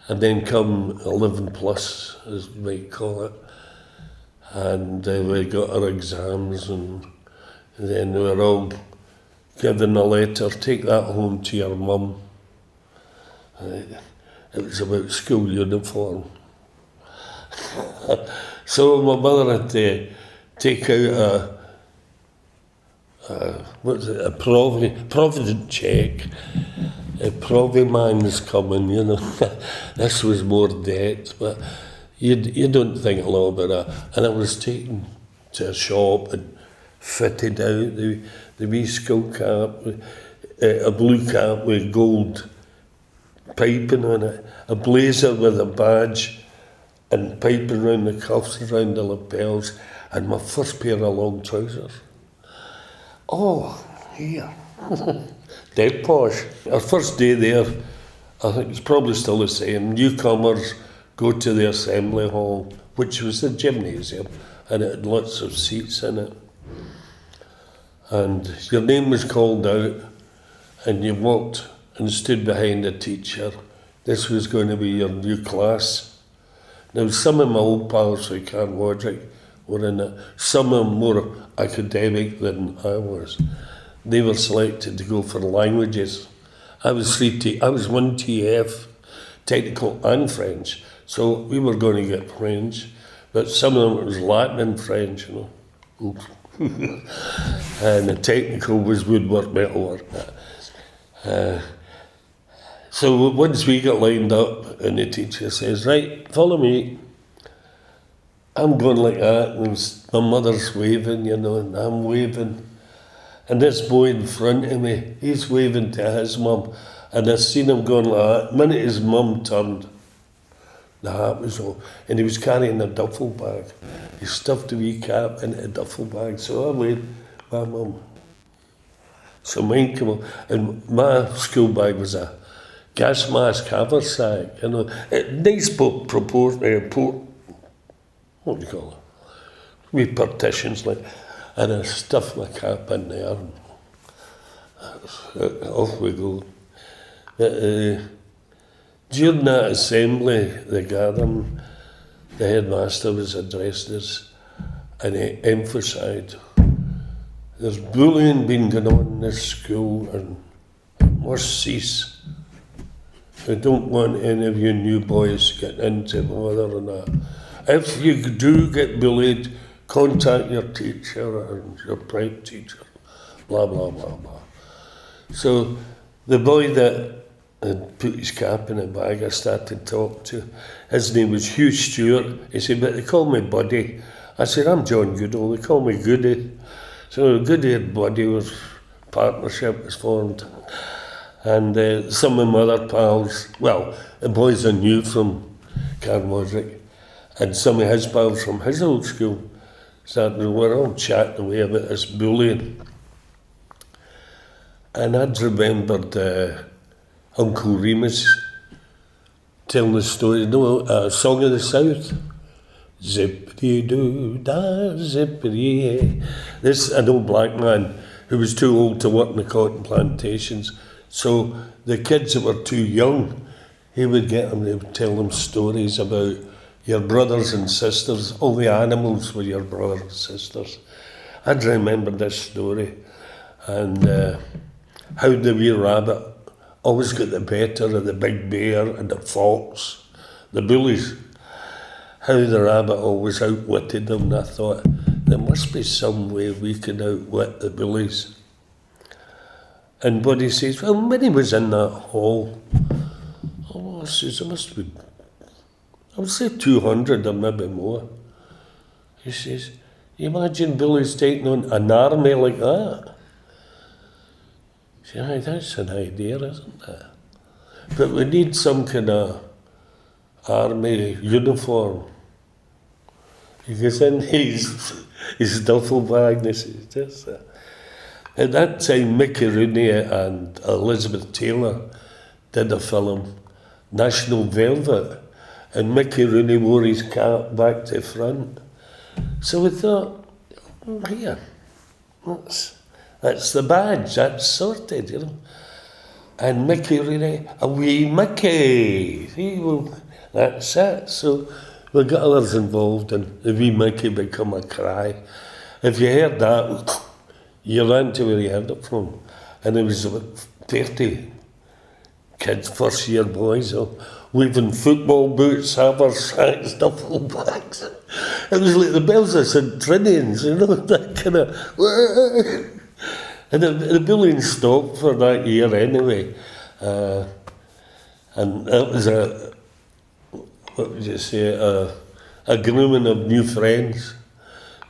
And then come 11 plus, as you might call it. And we got our exams, and then we were all given a letter, take that home to your mum. It was about school uniform. So my mother had to take out a provident check. A Proviman's coming, you know. This was more debt, but you don't think a lot about that. And I was taken to a shop and fitted out the wee skull cap, a blue cap with gold piping on it, a blazer with a badge and piping around the cuffs, around the lapels, and my first pair of long trousers. Oh, here. Dead posh. Our first day there, I think it's probably still the same. Newcomers go to the assembly hall, which was the gymnasium, and it had lots of seats in it. And your name was called out, and you walked and stood behind the teacher. This was going to be your new class. Now, some of my old pals who can't Wadrick were in it. Some of them more academic than I was. They were selected to go for languages. I was one TF, technical and French. So we were going to get French, but some of them was Latin and French, you know. And the technical was woodwork, metalwork. So once we got lined up and the teacher says, right, follow me. I'm going like that, and my mother's waving, you know, and I'm waving. And this boy in front of me, he's waving to his mum, and I seen him going like that. The minute his mum turned, the hat was on, and he was carrying a duffel bag. He stuffed a wee cap into a duffel bag, so I waved my mum. So mine came up, and my school bag was a gas mask haversack, you know, nice proportion, what do you call it? Wee partitions like. And I stuffed my cap in there, and off we go. During that assembly, the gathering, the headmaster was addressed us, and he emphasised, there's bullying been going on in this school, and it must cease. I don't want any of you new boys getting into bother and that. If you do get bullied, contact your teacher and your prep teacher, blah, blah, blah, blah. So the boy that had put his cap in a bag, I started talking to. His name was Hugh Stewart. He said, but they call me Buddy. I said, I'm John Goodall, they call me Goody. So Goody and Buddy partnership was formed. And some of my other pals, well, the boys I knew from Carnmodrick, and some of his pals from his old school, we're all chatting away about this bullying. And I'd remembered Uncle Remus telling the story, you know, Song of the South. Zippity-doo-dah, zippity. This, an old black man who was too old to work in the cotton plantations. So the kids that were too young, he would get them, he would tell them stories about your brothers and sisters, all the animals were your brothers and sisters. I'd remember this story, and how the wee rabbit always got the better of the big bear and the fox, the bullies. How the rabbit always outwitted them, and I thought, there must be some way we can outwit the bullies. And Buddy says, well, when he was in that hall, I says, there must be, I would say 200 or maybe more. He says, you imagine bullies taking on an army like that? I said, aye, that's an idea, isn't it? But we need some kind of army uniform. He goes in his duffel bag, and he says, this. At that time, Mickey Rooney and Elizabeth Taylor did a film, National Velvet, and Mickey Rooney wore his cap back to front. So we thought, here, that's the badge, that's sorted, you know. And Mickey really, a wee Mickey. See, well, that's it. So we got others involved, and the wee Mickey become a cry. If you heard that, you ran to where you heard it from. And it was about 30 kids, first year boys, so weaving football boots, haversacks, duffel bags. It was like the bells of St. Trinians, that kind of. And the bullying stopped for that year anyway. And it was what would you say, a grooming of new friends,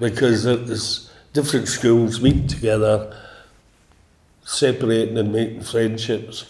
because it was different schools meeting together, separating and making friendships.